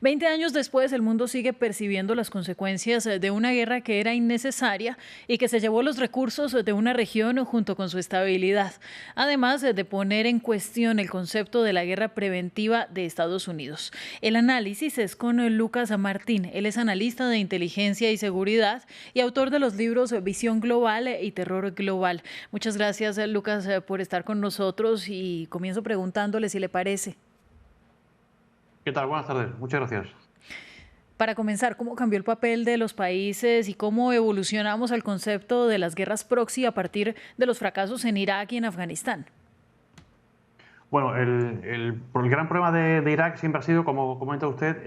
20 años después, el mundo sigue percibiendo las consecuencias de una guerra que era innecesaria y que se llevó los recursos de una región junto con su estabilidad, además de poner en cuestión el concepto de la guerra preventiva de Estados Unidos. El análisis es con Lucas Martín. Él es analista de inteligencia y seguridad y autor de los libros Visión Global y Terror Global. Muchas gracias, Lucas, por estar con nosotros y comienzo preguntándole si le parece. ¿Qué tal? Buenas tardes. Muchas gracias. Para comenzar, ¿cómo cambió el papel de los países y cómo evolucionamos al concepto de las guerras proxy a partir de los fracasos en Irak y en Afganistán? Bueno, el gran problema de Irak siempre ha sido, como comenta usted,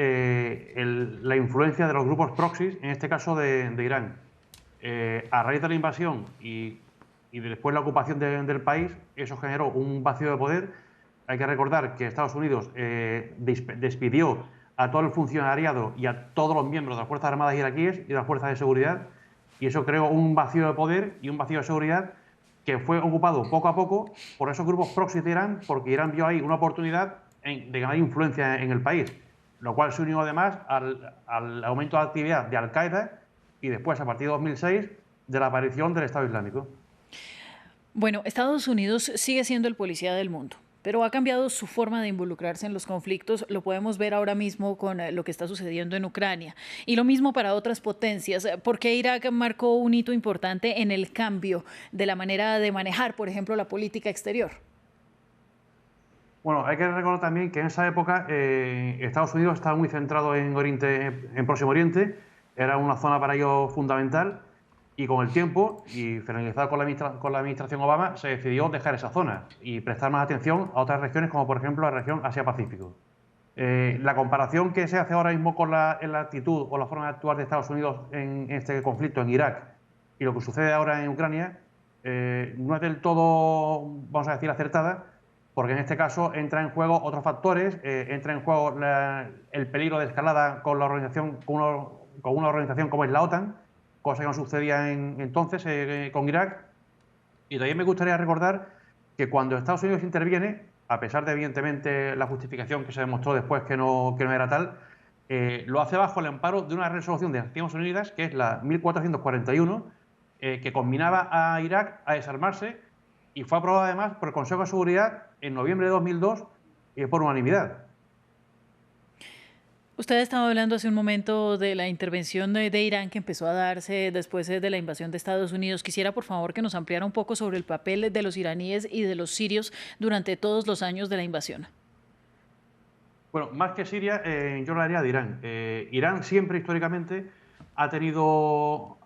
la influencia de los grupos proxies, en este caso de Irán. A raíz de la invasión y después la ocupación del país, eso generó un vacío de poder. Hay que recordar que Estados Unidos despidió a todo el funcionariado y a todos los miembros de las Fuerzas Armadas iraquíes y de las Fuerzas de Seguridad, y eso creó un vacío de poder y un vacío de seguridad que fue ocupado poco a poco por esos grupos proxy de Irán, porque Irán vio ahí una oportunidad de ganar influencia en el país, lo cual se unió además al aumento de actividad de Al-Qaeda y después, a partir de 2006, de la aparición del Estado Islámico. Bueno, Estados Unidos sigue siendo el policía del mundo, pero ha cambiado su forma de involucrarse en los conflictos. Lo podemos ver ahora mismo con lo que está sucediendo en Ucrania. Y lo mismo para otras potencias, porque Irak marcó un hito importante en el cambio de la manera de manejar, por ejemplo, la política exterior. Bueno, hay que recordar también que en esa época Estados Unidos estaba muy centrado en Próximo Oriente, era una zona para ellos fundamental, y con el tiempo, y finalizado con la administración Obama, se decidió dejar esa zona y prestar más atención a otras regiones, como por ejemplo la región Asia-Pacífico. La comparación que se hace ahora mismo con la actitud o la forma de actuar de Estados Unidos en este conflicto en Irak y lo que sucede ahora en Ucrania no es del todo, vamos a decir, acertada, porque en este caso entra en juego otros factores, entra en juego el peligro de escalada con una organización como es la OTAN, cosa que no sucedía entonces con Irak. Y también me gustaría recordar que cuando Estados Unidos interviene, a pesar de evidentemente la justificación que se demostró después que no era tal, lo hace bajo el amparo de una resolución de Naciones Unidas, que es la 1441, que combinaba a Irak a desarmarse y fue aprobada además por el Consejo de Seguridad en noviembre de 2002 por unanimidad. Usted estaba hablando hace un momento de la intervención de Irán que empezó a darse después de la invasión de Estados Unidos. Quisiera, por favor, que nos ampliara un poco sobre el papel de los iraníes y de los sirios durante todos los años de la invasión. Bueno, más que Siria, yo hablaría de Irán. Irán siempre históricamente ha tenido,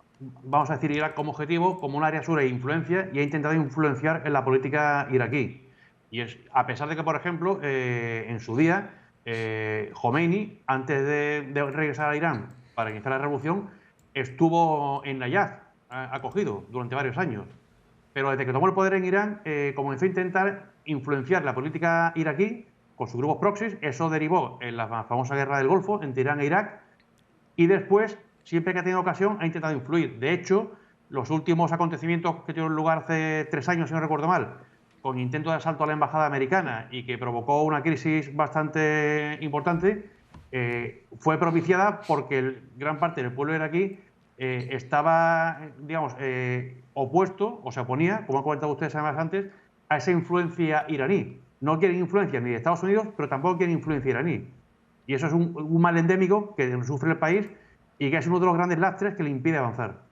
vamos a decir, Irak como objetivo, como un área sur de influencia, y ha intentado influenciar en la política iraquí. Y es a pesar de que, por ejemplo, en su día, Khomeini, antes de regresar a Irán para iniciar la revolución, estuvo en Nayaf, acogido durante varios años. Pero desde que tomó el poder en Irán, comenzó a intentar influenciar la política iraquí con sus grupos proxies. Eso derivó en la famosa guerra del Golfo entre Irán e Irak. Y después, siempre que ha tenido ocasión, ha intentado influir. De hecho, los últimos acontecimientos que tuvieron lugar hace 3 años, si no recuerdo mal, con intento de asalto a la embajada americana y que provocó una crisis bastante importante, fue propiciada porque gran parte del pueblo iraquí estaba, digamos, opuesto, o se oponía, como han comentado ustedes además antes, a esa influencia iraní. No quieren influencia ni de Estados Unidos, pero tampoco quieren influencia iraní. Y eso es un mal endémico que sufre el país y que es uno de los grandes lastres que le impide avanzar.